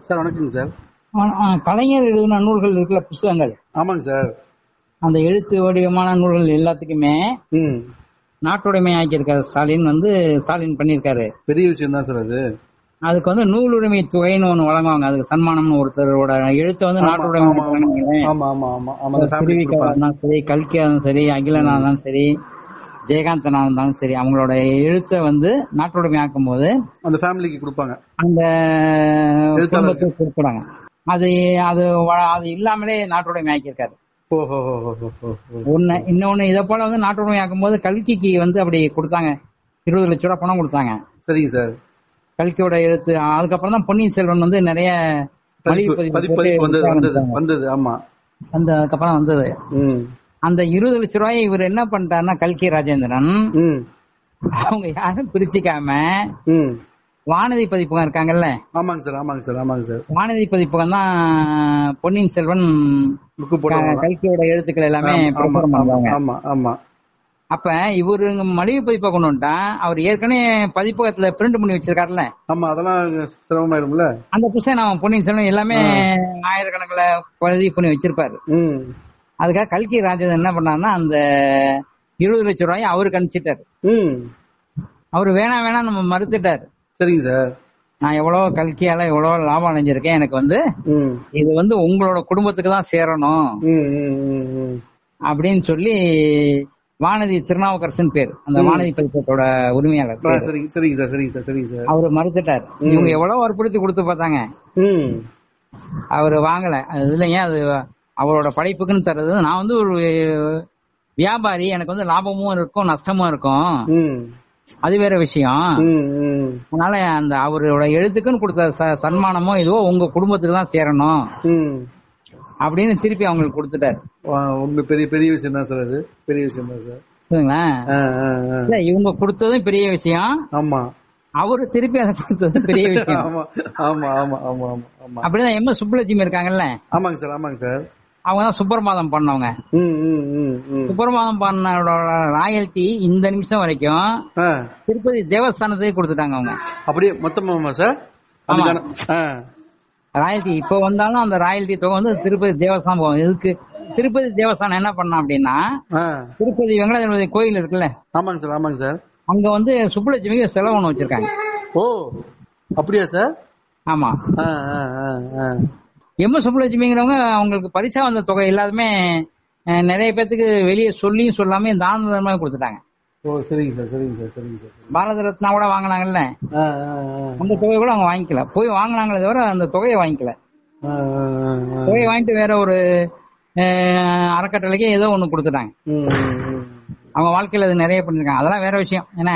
Sir வணக்கங்க sir. கலைஞர் எழுதின நூல்கள் இருக்குல்ல, புஸ்தகங்கள். ஆமாங்க சார். அந்த எழுத்து வடிவமான நூல்கள் எல்லாத்துக்குமே நாட்டுடைமை ஆக்கியிருக்காரு ஸ்டாலின் பண்ணியிருக்காரு. பெரிய விஷயம் தான் சார் அது. அதுக்கு நூல் உரிமை தொகைன்னு ஒண்ணு வழங்குவாங்க. அதுக்கு சன்மானம்னு ஒருத்தரோட எழுத்த நாட்டுடைமை இருந்தாலும் சரி, கல்கியா இருந்தாலும் சரி, அகிலனா இருந்தாலும் சரி, ஜெயகாந்தனா இருந்தாலும் சரி, அவங்களோட எழுத்த நாட்டுடைமை ஆக்கும் போது அந்த ஃபேமிலிக்கு கொடுப்பாங்க, அந்த குடும்பத்துக்கு கொடுக்குறாங்க. அது அது அது இல்லாமலே நாட்டுடைமை ஆக்கியிருக்காரு. இன்னொன்னு இதை போல நாட்டுடைமை ஆக்கும் போது கல்கிக்கு அப்படி கொடுத்தாங்க, 20 லட்சம் ரூபாய் பணம் கொடுத்தாங்க. சரிங்க சார். கல்கியோட எழுத்து அதுக்கப்புறம் தான் பொன்னியின் செல்வன் நிறைய வந்தது. ஆமா, அதுக்கப்புறம் வந்தது. அந்த 20 லட்சம் ரூபாய் இவர் என்ன பண்ணிட்டாருன்னா, கல்கி ராஜேந்திரன் அவங்க யாரும் பிரிச்சுக்காம வானதி பதிப்பகம் இருக்காங்கல்ல. ஆமாங்க சார், ஆமாங்க சார், ஆமாங்க சார். வானதி பதிப்பகம் தான் பொன்னியின் செல்வன் கல்கியோட எழுத்துக்கள் எல்லாமே ஆமா ஆமா. அப்ப இவரு மலிவு பதிப்பா கொண்டு வந்துட்டா, அவர் ஏற்கனவே பதிப்பகத்துல பிரிண்ட் பண்ணி வச்சிருக்காருல்ல. ஆமா, அதெல்லாம் சிரமமாயிரும்ல. அந்த புத்தகம் நம்ம பொன்னியின் செல்வன் எல்லாமே ஆயிரக்கணக்கில் பதிவு பண்ணி வச்சிருப்பாரு. அதுக்காக கல்கி ராஜேந்திரன் என்ன பண்ணாருன்னா, அந்த 20 லட்சம் ரூபாய் அவருக்கு அனுப்பிச்சிட்டாரு. அவரு வேணாம் நம்ம மறுத்துட்டாரு. சரிங்க சார். நான் எவ்வளவு கல்கியால எவ்வளவு லாபம் அடைஞ்சிருக்கேன், எனக்கு இது உங்களோட குடும்பத்துக்கு தான் சேரணும் அப்படின்னு சொல்லி வானதி திருநாவுக்கரசன் பேர், அந்த வானதி பதிப்பத்தோட உரிமையாளர். அவரு மறுத்துட்டார். இவங்க எவ்வளவு வற்புறுத்தி கொடுத்து பார்த்தாங்க, அவரு வாங்கல. அது இல்லைங்க, அது அவரோட படைப்புக்குன்னு தர்றது. நான் ஒரு வியாபாரி, எனக்கு லாபமும் இருக்கும் நஷ்டமும் இருக்கும், அது வேற விஷயம். அதனால அந்த அவரோட எழுத்துக்குன்னு கொடுத்த சன்மானமோ இதுவோ உங்க குடும்பத்துக்கு தான் சேரணும் அப்படின்னு திருப்பி அவங்களுக்கு கொடுத்துட்டாரு. பெரிய பெரிய விஷயம் தான் சார், அது பெரிய விஷயம் தான் சார். இல்ல, இவங்க கொடுத்ததும் பெரிய விஷயம். ஆமா, அவரு திருப்பி அதை கொடுத்தது பெரிய விஷயம். ஆமா ஆமா ஆமா ஆமா. அப்படிதான் எம். சுப்புலட்சுமி இருக்காங்கல்ல. ஆமாங்க சார், ஆமாங்க சார். அவங்கதான் சுப்பிரமாதம் பண்ணவங்க. சுப்பிரமாதம் பண்ணோட ராயல்டி இந்த நிமிஷம் வரைக்கும் திருப்பதி தேவஸ்தானத்துக்கு கொடுத்துட்டாங்க அவங்க. அப்படியே மொத்தமா சார்? ராயல்டி இப்ப வந்தாலும் அந்த ராயல்டி தொகை திருப்பதி தேவஸ்தானம் போகும். இதுக்கு திருப்பதி தேவஸ்தானம் என்ன பண்ணா அப்படின்னா, திருப்பதி வெங்கடாஜலபதி கோயில் இருக்குல்ல. ஆமாங்க சார், ஆமாங்க சார். அங்க சுப்புலட்சுமிக்கு செலவு ஒண்ணு வச்சிருக்காங்க. ஓ, அப்படியா சார்? ஆமா. எம். சுப்புலட்சுமிங்கிறவங்க அவங்களுக்கு பரிசா வந்த தொகை எல்லாருமே நிறைய பேத்துக்கு வெளியே சொல்லியும் சொல்லாம தான தர்மமா கொடுத்துட்டாங்க. ஓ, சரிங்க சார், சரிங்க சார், சரிங்க சார். பாரத ரத்னா கூட வாங்கினாங்கல்ல, அந்த தொகையை கூட அவங்க வாங்கிக்கல. போய் வாங்கினாங்களே தவிர அந்த தொகையை வாங்கிக்கல. தொகையை வாங்கிட்டு வேற ஒரு அறக்கட்டளைக்கு ஏதோ ஒண்ணு கொடுத்துட்டாங்க. அவங்க வாழ்க்கையில அது நிறைய பண்ணிருக்காங்க. அதெல்லாம் வேற விஷயம். ஏன்னா